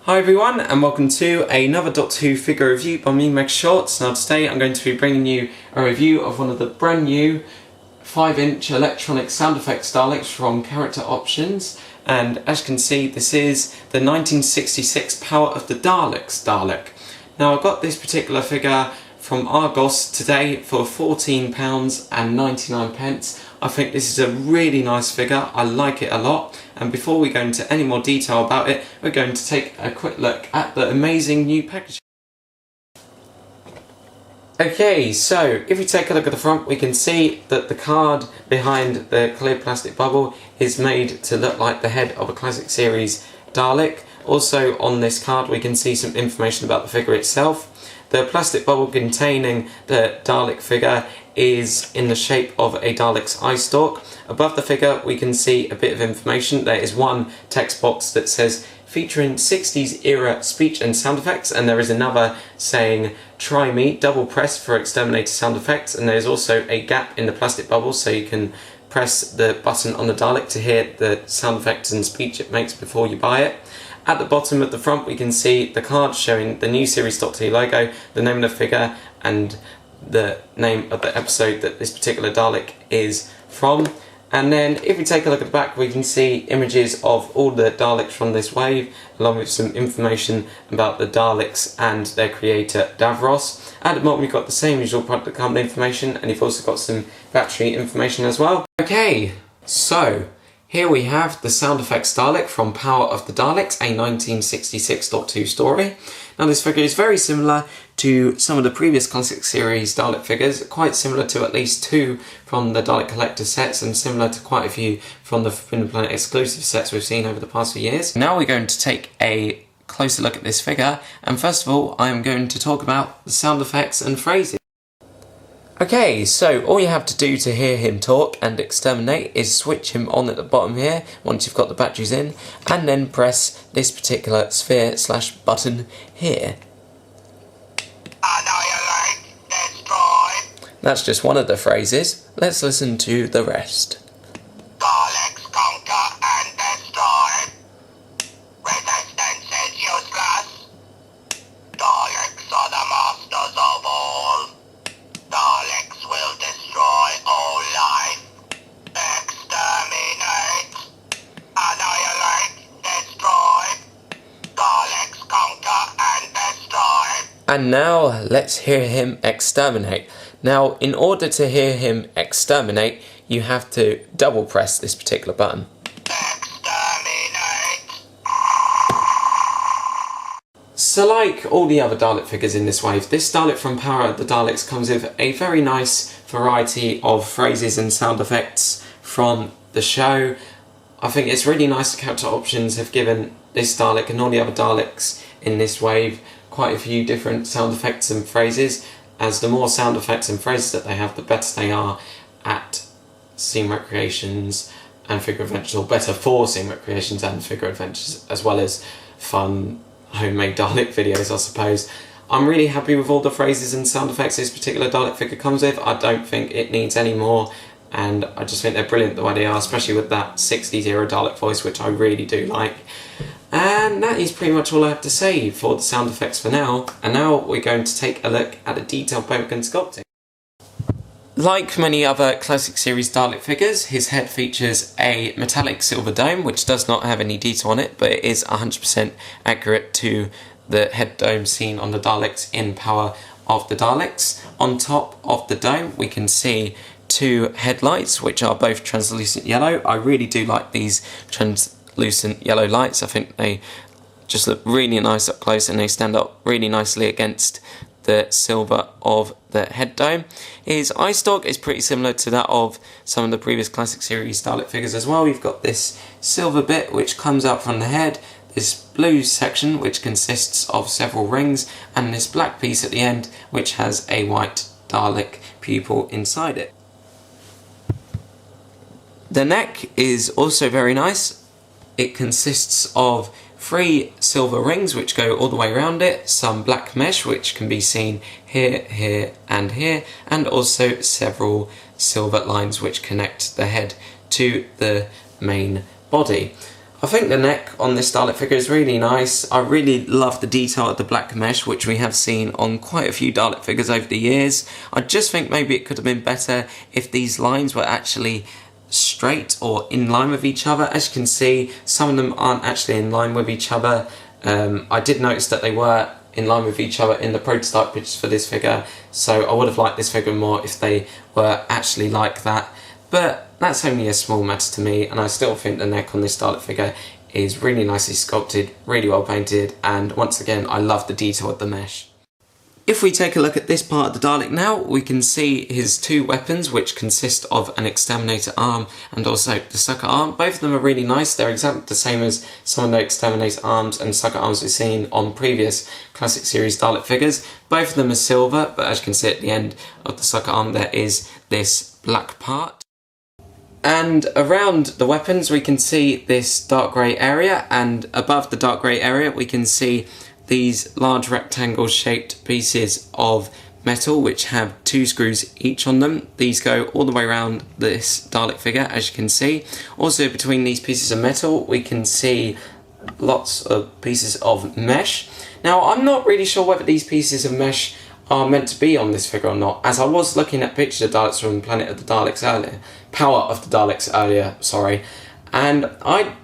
Hi everyone, and welcome to another Doctor Who figure review by me, Meg Shorts. Now today I'm going to be bringing you a review of one of the brand new 5-inch electronic sound effects Daleks from Character Options. And as you can see, this is the 1966 Power of the Daleks Dalek. Now I got this particular figure from Argos today for £14.99. I think this is a really nice figure, I like it a lot, and before we go into any more detail about it, we're going to take a quick look at the amazing new packaging. Okay, so if we take a look at the front, we can see that the card behind the clear plastic bubble is made to look like the head of a classic series Dalek. Also on this card we can see some information about the figure itself. The plastic bubble containing the Dalek figure is in the shape of a Dalek's eye stalk. Above the figure we can see a bit of information. There is one text box that says featuring 60s era speech and sound effects, and there is another saying try me, double press for exterminator sound effects, and there's also a gap in the plastic bubble so you can press the button on the Dalek to hear the sound effects and speech it makes before you buy it. At the bottom of the front we can see the card showing the new series Doctor Who logo, the name of the figure and the name of the episode that this particular Dalek is from. And then if we take a look at the back we can see images of all the Daleks from this wave along with some information about the Daleks and their creator Davros. At the bottom we've got the same usual product company information, and you've also got some battery information as well. Okay, so here we have the Sound FX Dalek from Power of the Daleks, a 1966 Doctor Who story. Now this figure is very similar to some of the previous classic series Dalek figures, quite similar to at least two from the Dalek Collector sets and similar to quite a few from the Forbidden Planet exclusive sets we've seen over the past few years. Now we're going to take a closer look at this figure, and first of all I am going to talk about the sound effects and phrases. Okay, so all you have to do to hear him talk and exterminate is switch him on at the bottom here once you've got the batteries in, and then press this particular sphere/button here. Annihilate, destroy. That's just one of the phrases. Let's listen to the rest. Daleks conquer and destroy. Resistance is useless. Daleks are the masters of all. Daleks will destroy all life. Exterminate. Annihilate. Destroy. Daleks conquer and destroy. And now let's hear him exterminate. Now in order to hear him exterminate you have to double press this particular button. So like all the other Dalek figures in this wave, this Dalek from Power of the Daleks comes with a very nice variety of phrases and sound effects from the show. I think it's really nice that Character Options have given this Dalek and all the other Daleks in this wave quite a few different sound effects and phrases, as the more sound effects and phrases that they have, the better they are at scene recreations and figure adventures, or better for scene recreations and figure adventures, as well as fun homemade Dalek videos, I suppose. I'm really happy with all the phrases and sound effects this particular Dalek figure comes with. I don't think it needs any more, and I just think they're brilliant the way they are, especially with that 60s era Dalek voice, which I really do like. And that is pretty much all I have to say for the sound effects for now. And now we're going to take a look at the detailed paintwork and sculpting. Like many other classic series Dalek figures, his head features a metallic silver dome, which does not have any detail on it, but it is 100% accurate to the head dome seen on the Daleks in Power of the Daleks. On top of the dome we can see two headlights, which are both translucent yellow. I really do like these translucent yellow lights. I think they just look really nice up close and they stand up really nicely against the silver of the head dome. His eye stalk is pretty similar to that of some of the previous classic series Dalek figures as well. You've got this silver bit which comes out from the head, this blue section which consists of several rings, and this black piece at the end which has a white Dalek pupil inside it. The neck is also very nice. It consists of 3 silver rings which go all the way around it, some black mesh which can be seen here, here and here, and also several silver lines which connect the head to the main body. I think the neck on this Dalek figure is really nice. I really love the detail of the black mesh, which we have seen on quite a few Dalek figures over the years. I just think maybe it could have been better if these lines were actually straight or in line with each other. As you can see, some of them aren't actually in line with each other. I did notice that they were in line with each other in the prototype pictures for this figure, so I would have liked this figure more if they were actually like that. But that's only a small matter to me, and I still think the neck on this Dalek figure is really nicely sculpted, really well painted, and once again I love the detail of the mesh. If we take a look at this part of the Dalek now, we can see his two weapons, which consist of an exterminator arm and also the sucker arm. Both of them are really nice. They're exactly the same as some of the exterminator arms and sucker arms we've seen on previous classic series Dalek figures. Both of them are silver, but as you can see at the end of the sucker arm there is this black part. And around the weapons we can see this dark grey area, and above the dark grey area we can see these large rectangle shaped pieces of metal which have 2 screws each on them. These go all the way around this Dalek figure, as you can see. Also between these pieces of metal we can see lots of pieces of mesh. Now I'm not really sure whether these pieces of mesh are meant to be on this figure or not, as I was looking at pictures of Daleks from Planet of the Daleks earlier, Power of the Daleks earlier, sorry, and I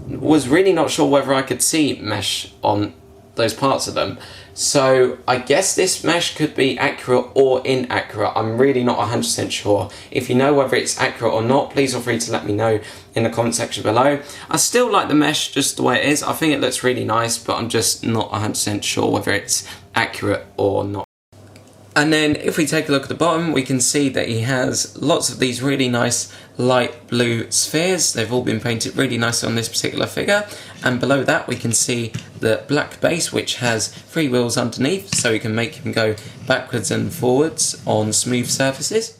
was really not sure whether I could see mesh on those parts of them. So I guess this mesh could be accurate or inaccurate. I'm really not 100% sure. If you know whether it's accurate or not, please feel free to let me know in the comment section below. I still like the mesh just the way it is. I think it looks really nice, but I'm just not 100% sure whether it's accurate or not. And then if we take a look at the bottom, we can see that he has lots of these really nice light blue spheres. They've all been painted really nicely on this particular figure. And below that we can see the black base, which has 3 wheels underneath, so we can make him go backwards and forwards on smooth surfaces.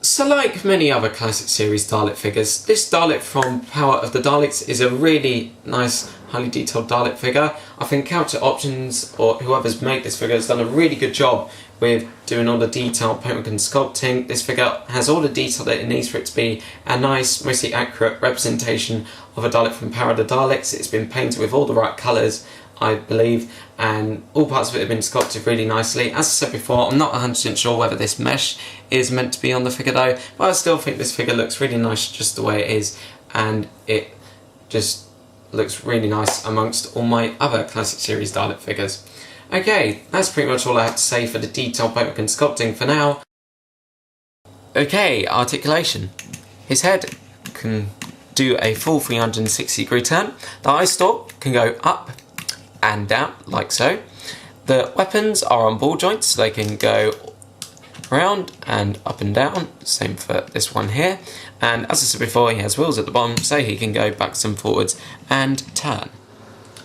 So like many other classic series Dalek figures, this Dalek from Power of the Daleks is a really nice, highly detailed Dalek figure. I think Character Options, or whoever's made this figure, has done a really good job with doing all the detailed paintwork and sculpting. This figure has all the detail that it needs for it to be a nice, mostly accurate representation of a Dalek from Power of the Daleks. It's been painted with all the right colours, I believe, and all parts of it have been sculpted really nicely. As I said before, I'm not 100% sure whether this mesh is meant to be on the figure though, but I still think this figure looks really nice just the way it is, and it just looks really nice amongst all my other classic series Dalek figures. Okay, that's pretty much all I have to say for the detailed paintwork and sculpting for now. Okay, articulation. His head can do a full 360 degree turn. The eye stalk can go up and down, like so. The weapons are on ball joints, so they can go round and up and down, same for this one here. And as I said before, he has wheels at the bottom, so he can go backwards and forwards and turn.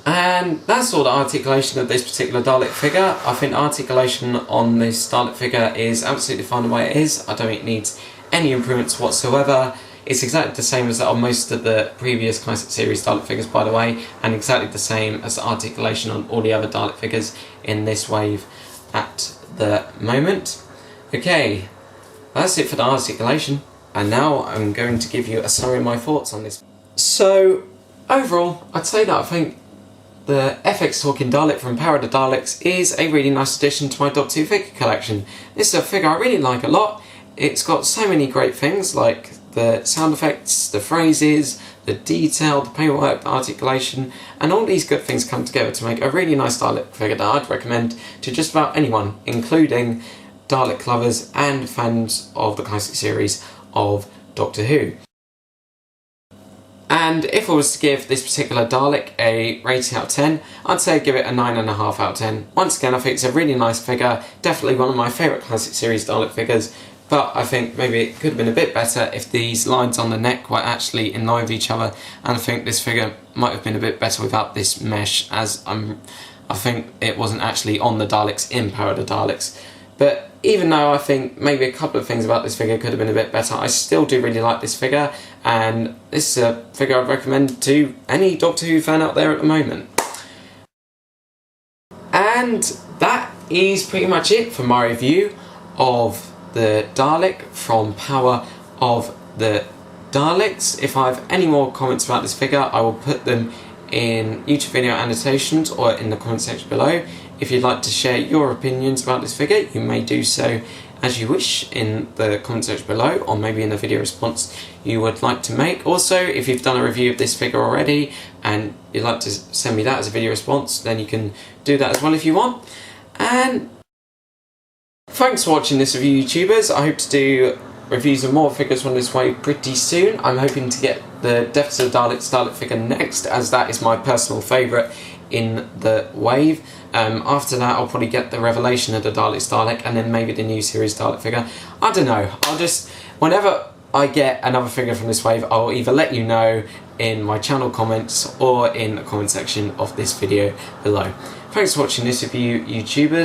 And that's all the articulation of this particular Dalek figure. I think articulation on this Dalek figure is absolutely fine the way it is. I don't think it needs any improvements whatsoever. It's exactly the same as that on most of the previous classic series Dalek figures, by the way, and exactly the same as the articulation on all the other Dalek figures in this wave at the moment. Okay, that's it for the articulation, and now I'm going to give you a summary of my thoughts on this. So, overall, I'd say that I think the FX Talking Dalek from Power of the Daleks is a really nice addition to my Doctor Who figure collection. This is a figure I really like a lot. It's got so many great things, like the sound effects, the phrases, the detail, the paintwork, the articulation, and all these good things come together to make a really nice Dalek figure that I'd recommend to just about anyone, including Dalek lovers and fans of the classic series of Doctor Who. And if I was to give this particular Dalek a rating out of 10, I'd say give it a 9.5 out of 10. Once again, I think it's a really nice figure, definitely one of my favourite classic series Dalek figures, but I think maybe it could have been a bit better if these lines on the neck were actually in line with each other, and I think this figure might have been a bit better without this mesh, as I think it wasn't actually on the Daleks in Power of the Daleks. But even though I think maybe a couple of things about this figure could have been a bit better, I still do really like this figure, and this is a figure I'd recommend to any Doctor Who fan out there at the moment. And that is pretty much it for my review of the Dalek from Power of the Daleks. If I have any more comments about this figure, I will put them in YouTube video annotations or in the comment section below. If you'd like to share your opinions about this figure, you may do so as you wish in the comment section below, or maybe in a video response you would like to make. Also, if you've done a review of this figure already and you'd like to send me that as a video response, then you can do that as well if you want. And thanks for watching this review, YouTubers. I hope to do reviews of more figures from this wave pretty soon. I'm hoping to get the Deaths of the Daleks Dalek figure next, as that is my personal favourite in the wave. After that, I'll probably get the Revelation of the Daleks Dalek, and then maybe the new series Dalek figure. I don't know. I'll just, whenever I get another figure from this wave, I'll either let you know in my channel comments or in the comment section of this video below. Thanks for watching this review, YouTubers.